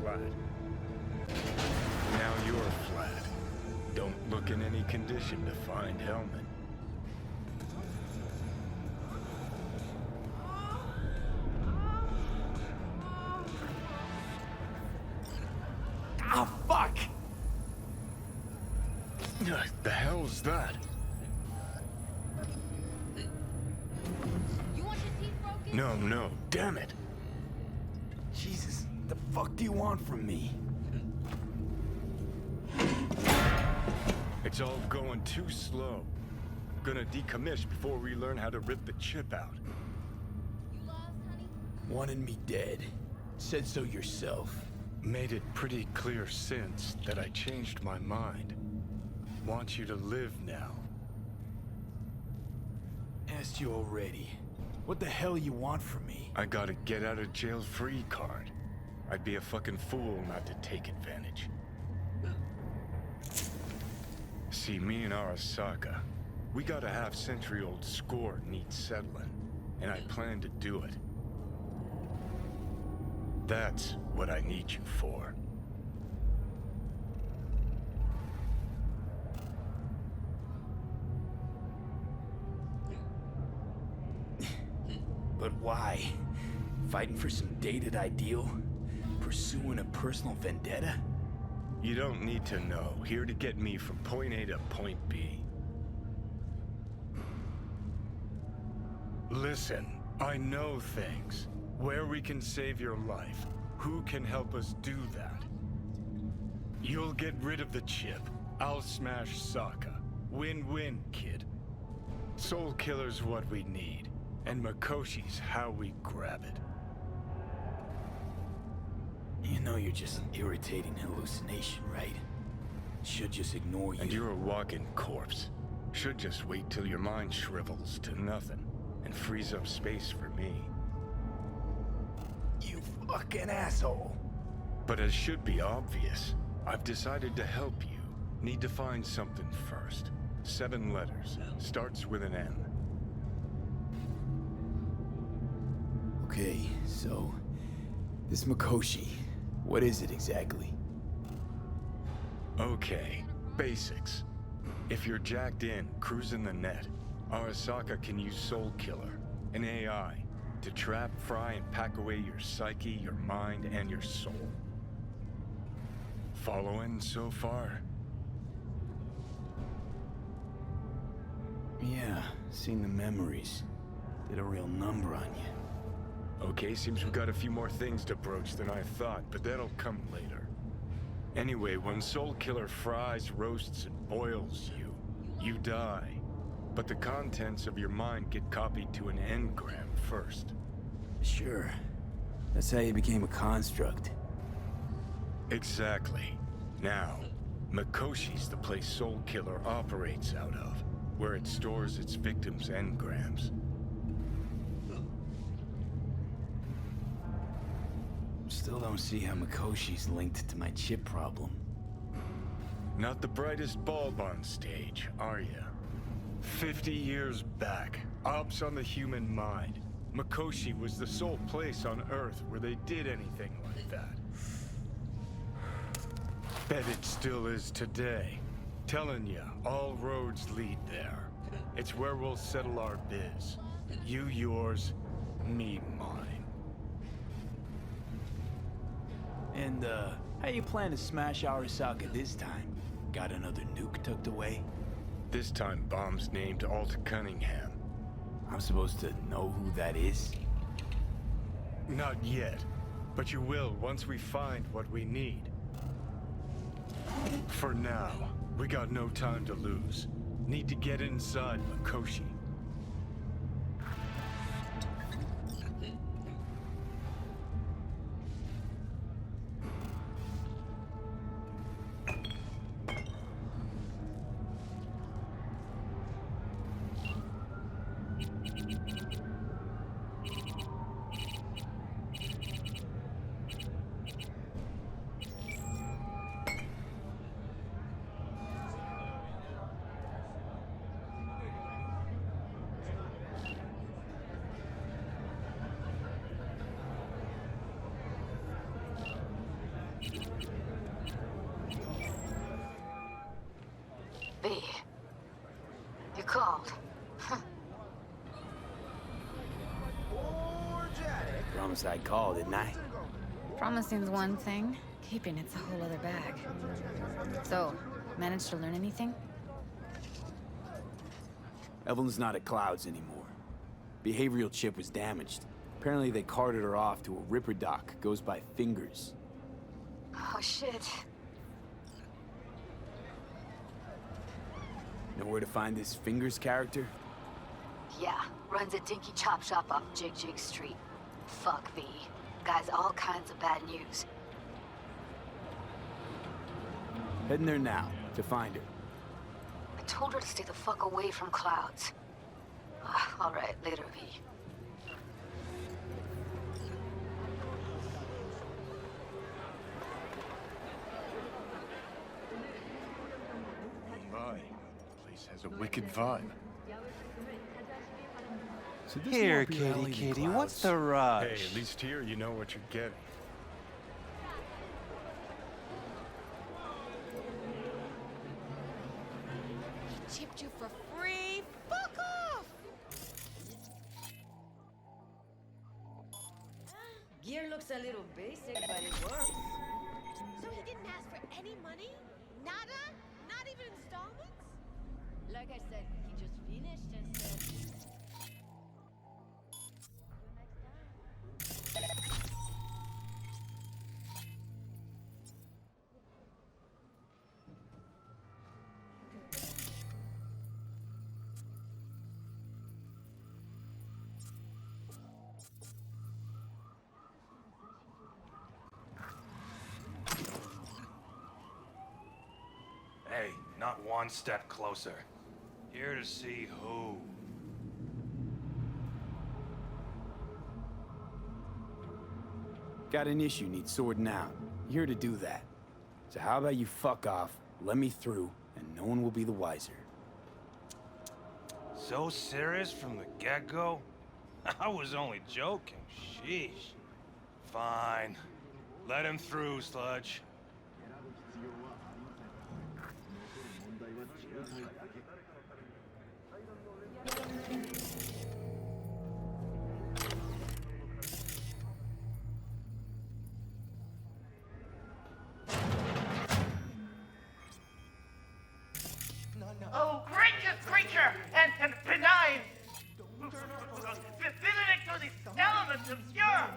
flat. Now you're flat. Don't look in any condition to find helmet. Ah, fuck! The hell's that? You want your teeth broken? No, damn it. Jesus, the fuck do you want from me? It's all going too slow. Gonna decommission before we learn how to rip the chip out. You lost, honey? Wanted me dead. Said so yourself. Made it pretty clear since that I changed my mind. Want you to live now. Asked you already. What the hell you want from me? I got a get out of jail free card. I'd be a fucking fool not to take advantage. See, me and Arasaka, we got a half-century-old score needs settling, and I plan to do it. That's what I need you for. But why? Fighting for some dated ideal? Pursuing a personal vendetta? You don't need to know. Here to get me from point A to point B. Listen, I know things. Where we can save your life. Who can help us do that? You'll get rid of the chip. I'll smash Sokka. Win-win, kid. Soul Killer's what we need. And Mikoshi's how we grab it. You know you're just an irritating hallucination, right? Should just ignore you. And you're a walking corpse. Should just wait till your mind shrivels to nothing and frees up space for me. You fucking asshole. But as should be obvious, I've decided to help you. Need to find something first. 7 letters. Starts with an M. Okay, so... this Mikoshi, what is it exactly? Okay, basics. If you're jacked in, cruising the net, Arasaka can use Soul Killer, an AI, to trap, fry, and pack away your psyche, your mind, and your soul. Following so far? Yeah, seen the memories. Did a real number on you. Okay, seems we got a few more things to broach than I thought, but that'll come later. Anyway, when Soul Killer fries, roasts, and boils you, you die. But the contents of your mind get copied to an engram first. Sure. That's how you became a construct. Exactly. Now, Mikoshi's the place Soul Killer operates out of, where it stores its victims' engrams. Still don't see how Mikoshi's linked to my chip problem. Not the brightest bulb on stage, are ya? 50 years back, ops on the human mind. Mikoshi was the sole place on Earth where they did anything like that. Bet it still is today. Telling ya, all roads lead there. It's where we'll settle our biz. You yours, me mine. And, how you plan to smash Arasaka this time? Got another nuke tucked away? This time bomb's named Alt Cunningham. I'm supposed to know who that is? Not yet, but you will once we find what we need. For now, we got no time to lose. Need to get inside Mikoshi. B. You called. Promised I'd call, didn't I? Promising's one thing, keeping it's a whole other bag. So, managed to learn anything? Evelyn's not at Clouds anymore. Behavioral chip was damaged. Apparently they carted her off to a ripper dock. Goes by Fingers. Oh, shit. Know where to find this Fingers character? Yeah, runs a dinky chop shop off Jig Street. Fuck V. Guy's all kinds of bad news. Heading there now, to find her. I told her to stay the fuck away from Clouds. All right, later, V. My, place has a wicked vibe. So this Here, won't be kitty, Alley to kitty, Clouds. what's the rush? Hey, at least here you know what you're getting. Chipped you for free. Fuck off! Gear looks a little basic, but it works. So he didn't ask for any money? Nada? Not even installments? Like I said, he just finished and said... Hey, not one step closer. Here to see who. Got an issue needs sorting out. You're here to do that. So how about you fuck off, let me through, and no one will be the wiser. So serious from the get-go? I was only joking, sheesh. Fine. Let him through, Sludge. Oh, gracious creature and benign! Visiting to these elements obscure!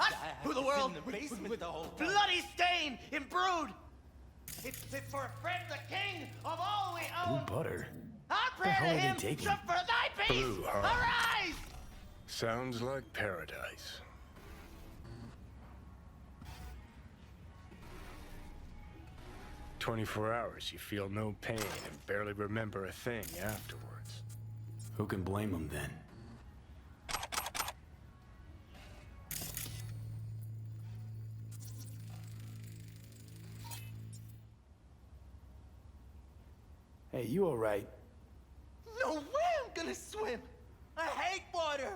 Us, who the world with bloody stain imbrued! If for a friend the king of all we own, Blue butter? I pray hell to are they him, taking? jump for thy peace! Blue, huh? Arise! Sounds like paradise. "24 hours, you feel no pain and barely remember a thing afterwards." Who can blame them then? Hey, you alright? No way I'm gonna swim! I hate water!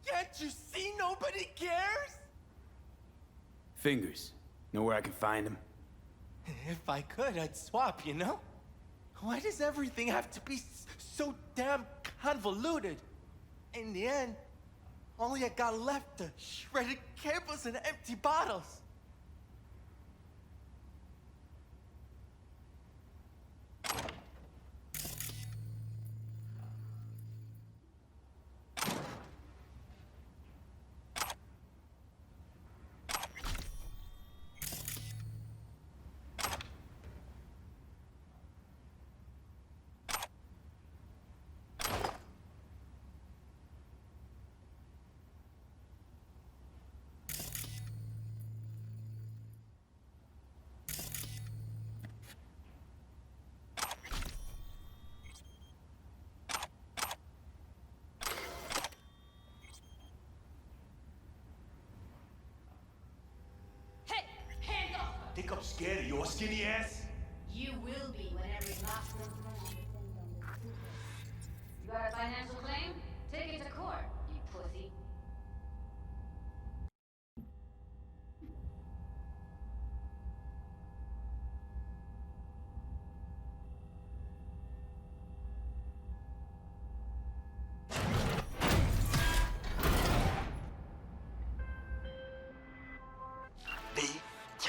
Can't you see nobody cares? Fingers. Know where I can find him? If I could, I'd swap, you know? Why does everything have to be so damn convoluted? In the end, only I got left are shredded cables and empty bottles. Hey, hands off! Think I'm scared of your skinny ass? You will be when every last one of them. You got a financial claim? Take it to court, you pussy.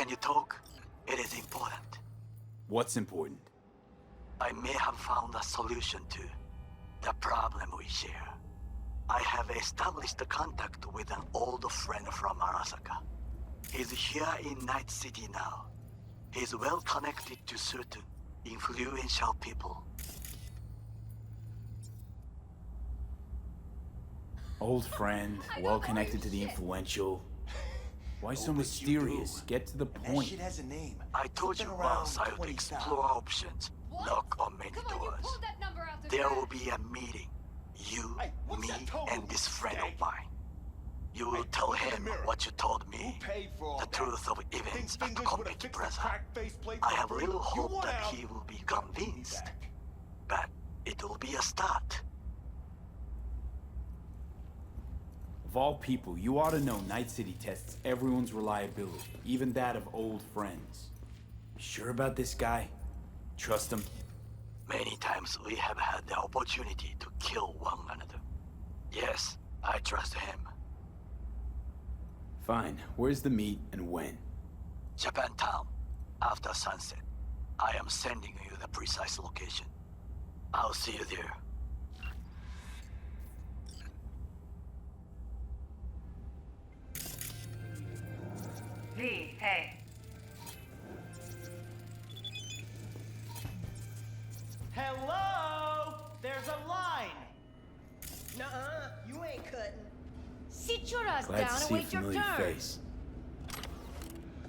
Can you talk? It is important. What's important? I may have found a solution to the problem we share. I have established a contact with an old friend from Arasaka. He's here in Night City now. He's well connected to certain influential people. Old friend, well connected to the influential. Why so mysterious? Get to the That point. shit has a name. I told you Something around once I would 20,000. explore options, knock on many Come on, you doors. pulled that number out the There trash. will be a meeting. You, Hey, what's me, that total, and this friend Dang? of mine. You will Hey, tell look in the him mirror. what you told me. Who paid for all The that? truth of Think events at the fingers would've Company fixed the Plaza. cracked faceplate I for have free? little You hope want that out? he will be I'll convinced. back. But it will be a start. Of all people, you ought to know Night City tests everyone's reliability, even that of old friends. Sure about this guy? Trust him? Many times we have had the opportunity to kill one another. Yes, I trust him. Fine. Where's the meet and when? Japantown, after sunset. I am sending you the precise location. I'll see you there. V, hey. Hello? There's a line. Nuh-uh, you ain't cutting. Sit your ass Glad to down and see a wait your familiar turn. face.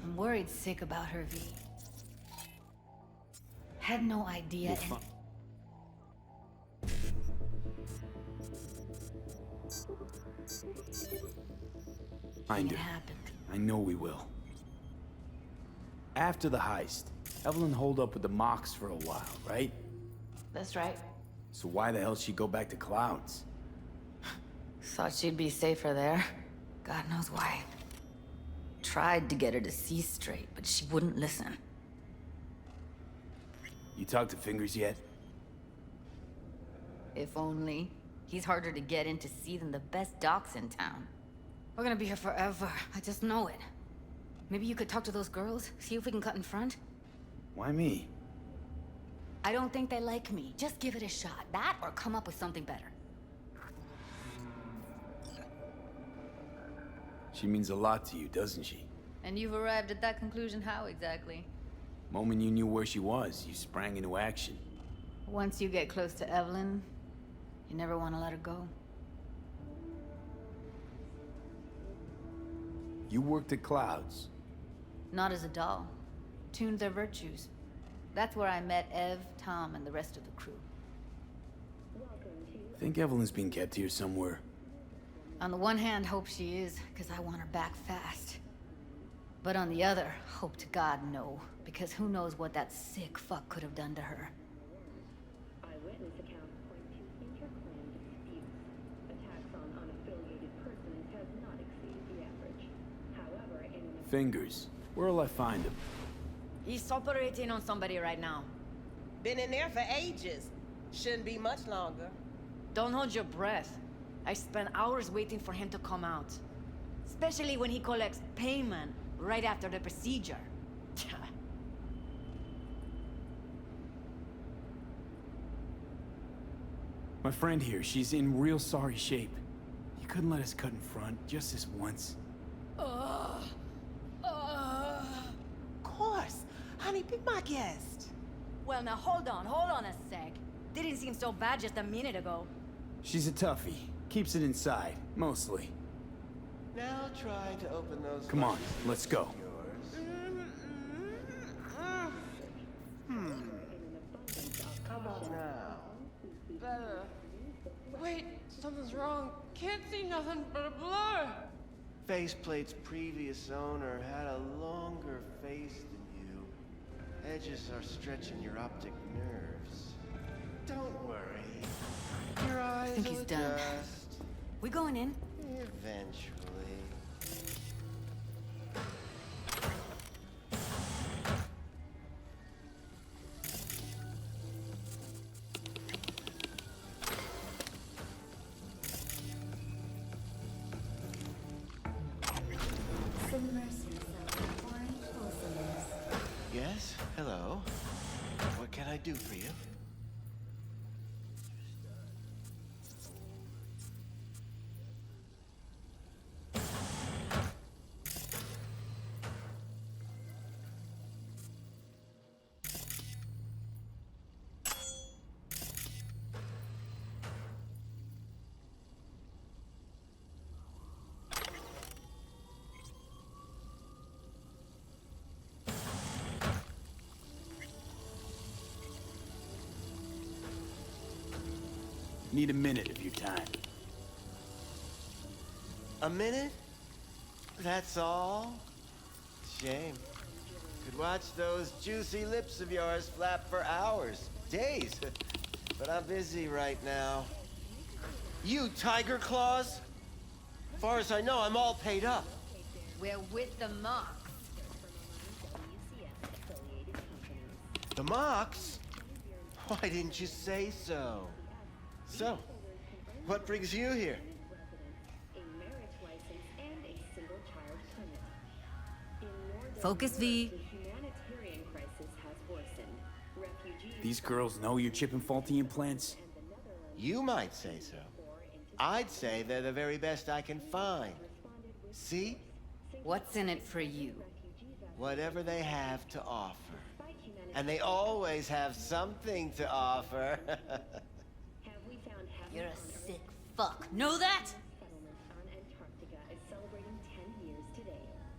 I'm worried sick about her, V. Had no idea. You're and- fine. Find It her. happened. I know we will. After the heist, Evelyn holed up with the Mox for a while, right? That's right. So why the hell she go back to Clouds? Thought she'd be safer there. God knows why. Tried to get her to see straight, but she wouldn't listen. You talked to Fingers yet? If only. He's harder to get in to see than the best docs in town. We're gonna be here forever. I just know it. Maybe you could talk to those girls, see if we can cut in front? Why me? I don't think they like me. Just give it a shot. That or come up with something better. She means a lot to you, doesn't she? And you've arrived at that conclusion how exactly? Moment you knew where she was, you sprang into action. Once you get close to Evelyn, you never want to let her go. You worked at Clouds. Not as a doll. Tuned their virtues. That's where I met Ev, Tom, and the rest of the crew. Think Evelyn's being kept here somewhere. On the one hand, hope she is, because I want her back fast. But on the other, hope to God no, because who knows what that sick fuck could have done to her. Eyewitness accounts point to inter-clan disputes. Attacks on unaffiliated persons has not exceeded the average. However, in an Fingers. Where'll I find him? He's operating on somebody right now. Been in there for ages. Shouldn't be much longer. Don't hold your breath. I spent hours waiting for him to come out. Especially when he collects payment right after the procedure. My friend here, she's in real sorry shape. You couldn't let us cut in front, just this once. Of course. Honey, be my guest. Well, now hold on a sec. Didn't seem so bad just a minute ago. She's a toughie. Keeps it inside, mostly. Now try to open those. Come on, let's go. How about now? Better. Wait, something's wrong. Can't see nothing but a blur. Faceplate's previous owner had a longer face than you. Edges are stretching your optic nerves. Don't worry. Your eyes think will he's done. adjust. We going in? Eventually. Submerse yourself in orange wholesome Need a minute of your time. A minute? That's all? Shame. Could watch those juicy lips of yours flap for hours, days. But I'm busy right now. You Tiger Claws? Far as I know, I'm all paid up. We're with the Mox. The Mox? Why didn't you say so? So, what brings you here? Focus, V. These girls know you're chipping faulty implants? You might say so. I'd say they're the very best I can find. See? What's in it for you? Whatever they have to offer. And they always have something to offer. You're a sick fuck. Know that?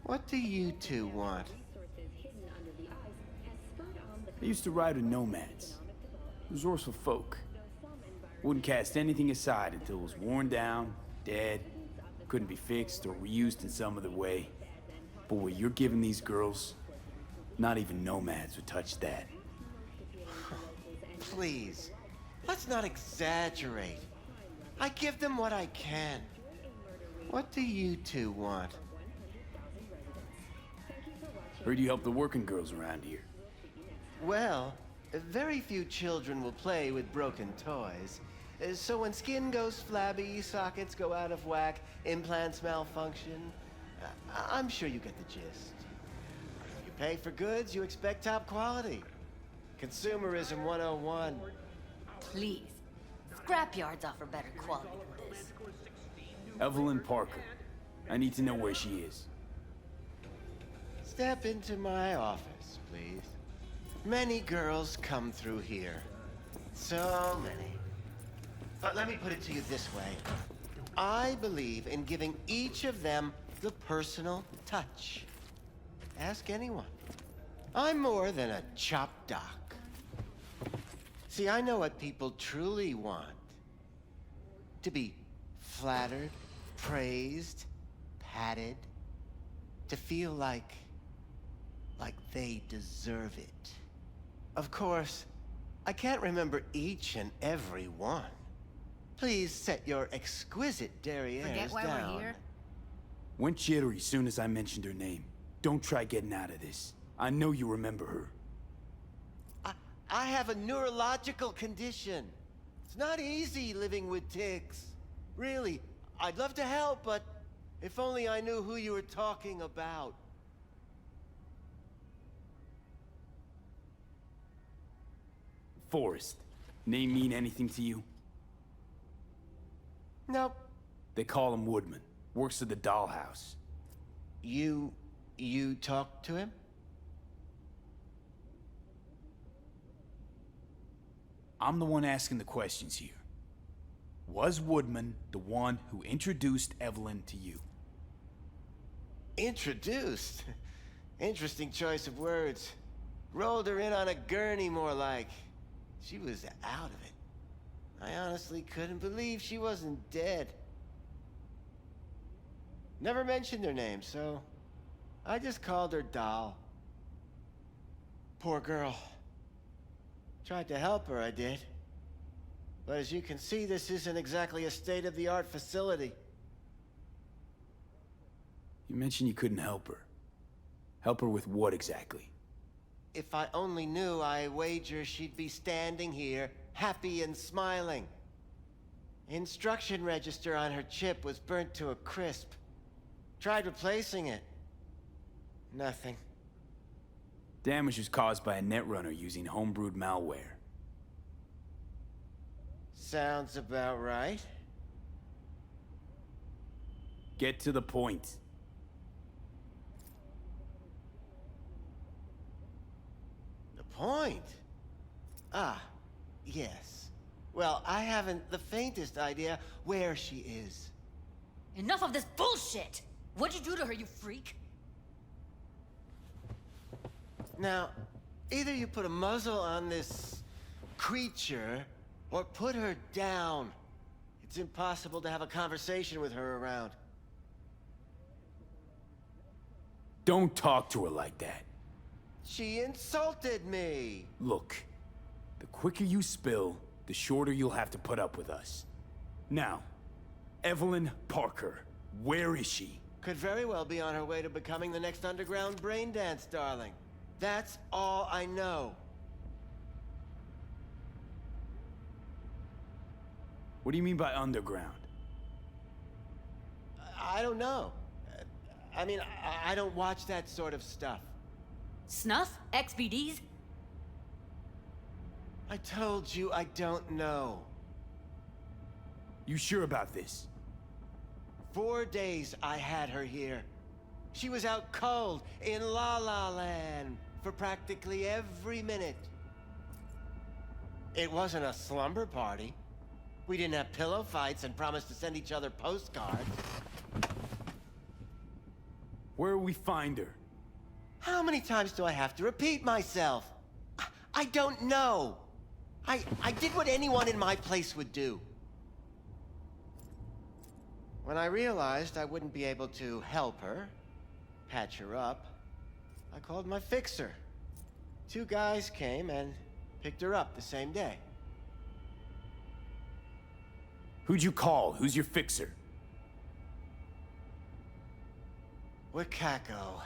What do you two want? I used to ride with nomads. Resourceful folk. Wouldn't cast anything aside until it was worn down, dead, couldn't be fixed or reused in some other way. But what you're giving these girls, not even nomads would touch that. Please, let's not exaggerate. I give them what I can. What do you two want? Heard you help the working girls around here. Well, very few children will play with broken toys. So when skin goes flabby, sockets go out of whack, implants malfunction, I'm sure you get the gist. You pay for goods, you expect top quality. Consumerism 101. Please. Scrapyards offer better quality than this. Evelyn Parker. I need to know where she is. Step into my office, please. Many girls come through here. So many. But let me put it to you this way. I believe in giving each of them the personal touch. Ask anyone. I'm more than a chop doc. See, I know what people truly want. To be flattered, praised, patted. To feel like they deserve it. Of course, I can't remember each and every one. Please set your exquisite derrieres Forget why down. we're here? Went jittery soon as I mentioned her name. Don't try getting out of this. I know you remember her. I have a neurological condition. It's not easy living with tics. Really, I'd love to help, but if only I knew who you were talking about. Forrest. Name mean anything to you? Nope. They call him Woodman. Works at the dollhouse. You talked to him? I'm the one asking the questions here. Was Woodman the one who introduced Evelyn to you? Introduced? Interesting choice of words. Rolled her in on a gurney, more like. She was out of it. I honestly couldn't believe she wasn't dead. Never mentioned her name, so I just called her Doll. Poor girl. Tried to help her, I did. But as you can see, this isn't exactly a state-of-the-art facility. You mentioned you couldn't help her. Help her with what exactly? If I only knew, I wager she'd be standing here, happy and smiling. Instruction register on her chip was burnt to a crisp. Tried replacing it. Nothing. Damage was caused by a netrunner using homebrewed malware. Sounds about right. Get to the point. The point? Ah, yes. Well, I haven't the faintest idea where she is. Enough of this bullshit! What'd you do to her, you freak? Now, either you put a muzzle on this creature, or put her down. It's impossible to have a conversation with her around. Don't talk to her like that. She insulted me! Look, the quicker you spill, the shorter you'll have to put up with us. Now, Evelyn Parker, where is she? Could very well be on her way to becoming the next underground braindance darling. That's all I know. What do you mean by underground? I don't know. I mean, I don't watch that sort of stuff. Snuff? XBDs? I told you I don't know. You sure about this? 4 days I had her here. She was out cold in La La Land for practically every minute. It wasn't a slumber party. We didn't have pillow fights and promised to send each other postcards. Where will we find her? How many times do I have to repeat myself? I don't know. I did what anyone in my place would do. When I realized I wouldn't be able to help her, patch her up, I called my fixer. 2 guys came and picked her up the same day. Who'd you call? Who's your fixer? Wakako.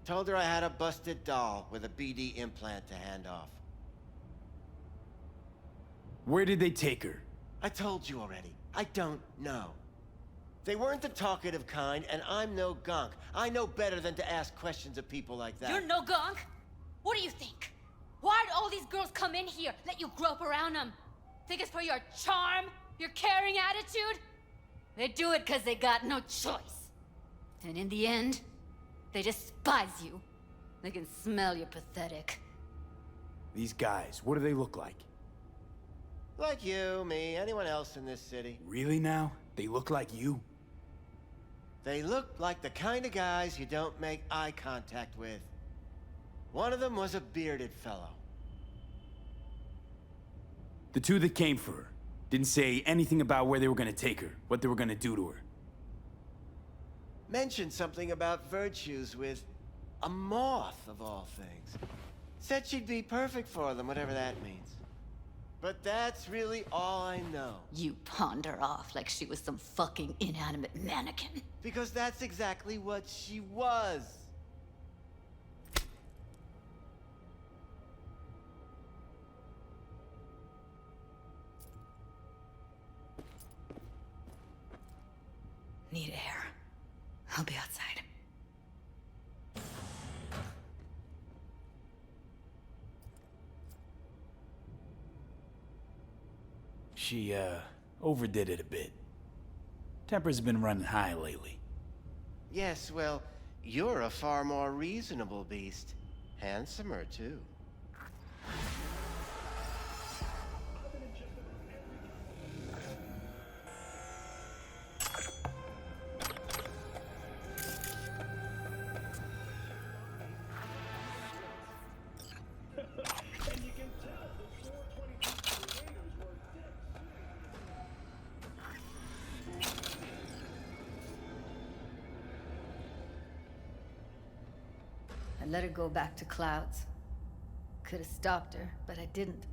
Told her I had a busted doll with a BD implant to hand off. Where did they take her? I told you already. I don't know. They weren't the talkative kind, and I'm no gonk. I know better than to ask questions of people like that. You're no gunk? What do you think? Why'd all these girls come in here, let you grope around them? Think it's for your charm? Your caring attitude? They do it because they got no choice. And in the end, they despise you. They can smell you're pathetic. These guys, what do they look like? Like you, me, anyone else in this city. Really now? They look like you? They look like the kind of guys you don't make eye contact with. One of them was a bearded fellow. The 2 that came for her didn't say anything about where they were gonna take her, what they were gonna do to her. Mentioned something about virtues with a moth, of all things. Said she'd be perfect for them, whatever that means. But that's really all I know. You pawned her off like she was some fucking inanimate mannequin. Because that's exactly what she was. Need air. I'll be outside. She, overdid it a bit. Temper's been running high lately. Yes, well, you're a far more reasonable beast. Handsomer, too. I let her go back to Clouds. Could have stopped her, but I didn't.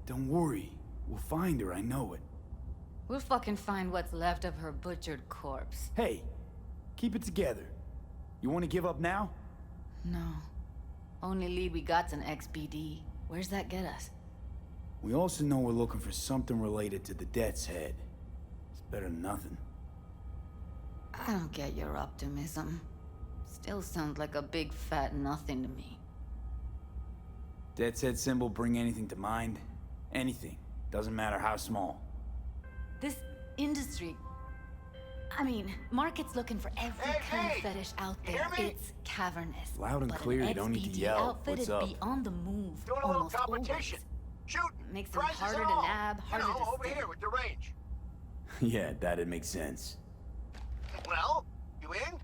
Don't worry. We'll find her, I know it. We'll fucking find what's left of her butchered corpse. Hey, keep it together. You want to give up now? No. Only lead we got's an XBD. Where's that get us? We also know we're looking for something related to the Death's Head. It's better than nothing. I don't get your optimism. Still sounds like a big fat nothing to me. Death's Head symbol bring anything to mind? Anything. Doesn't matter how small. This industry... I mean, market's looking for every kind of fetish out there. It's cavernous. Loud and but clear, an you don't need to XBD yell. outfit What's would up? be on the move. Doing a little almost competition. Always. Shooting. Makes them Prizes harder and to all. nab, harder you know, to over stick. here with the range. Yeah, that'd make sense. Well, you in?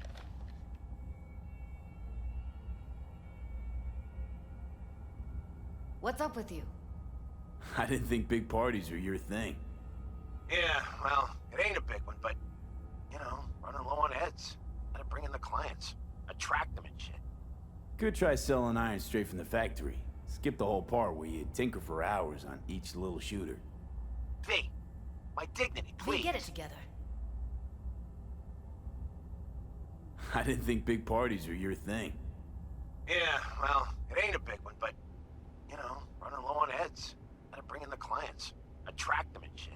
What's up with you? I didn't think big parties were your thing. Yeah, well, it ain't a big one, but, you know, running low on heads. Gotta bring in the clients. Attract them and shit. Could try selling iron straight from the factory. Skip the whole part where you tinker for hours on each little shooter. V, my dignity, please. We get it together. I didn't think big parties were your thing. Yeah, well, it ain't a big one, but, you know, running low on heads. Gotta bring in the clients. Attract them and shit.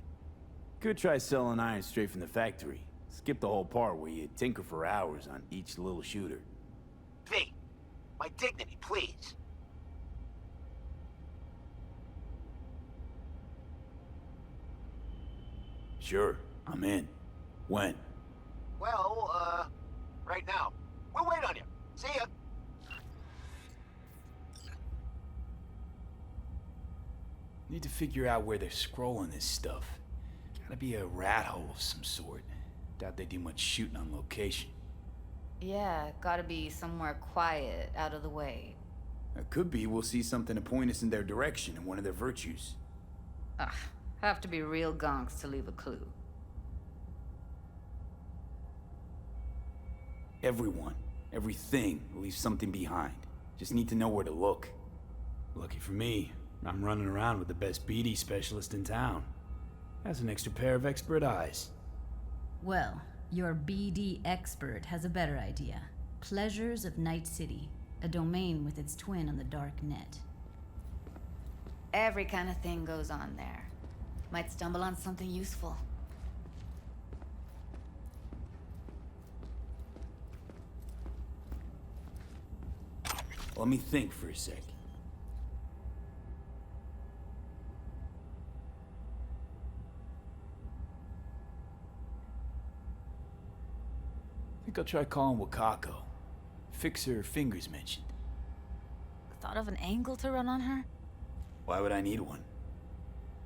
Could try selling iron straight from the factory. Skip the whole part where you tinker for hours on each little shooter. V, my dignity, please. Sure, I'm in. When? Well, right now. We'll wait on you. See ya. Need to figure out where they're scrolling this stuff. Gotta be a rat hole of some sort. Doubt they do much shooting on location. Yeah, gotta be somewhere quiet, out of the way. It could be we'll see something to point us in their direction and one of their virtues. Ugh, have to be real gonks to leave a clue. Everyone, everything leaves something behind. Just need to know where to look. Lucky for me, I'm running around with the best BD specialist in town. Has an extra pair of expert eyes. Well, your BD expert has a better idea. Pleasures of Night City, a domain with its twin on the dark net. Every kind of thing goes on there. Might stumble on something useful. Let me think for a sec. Think I'll try calling Wakako. Fixer fingers mentioned. Thought of an angle to run on her? Why would I need one?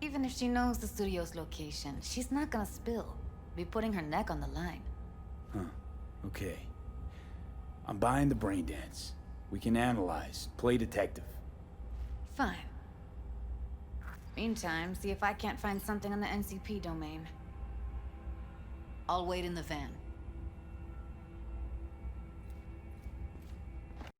Even if she knows the studio's location, she's not gonna spill. Be putting her neck on the line. Huh. Okay. I'm buying the brain dance. We can analyze, play detective. Fine. Meantime, see if I can't find something on the NCP domain. I'll wait in the van.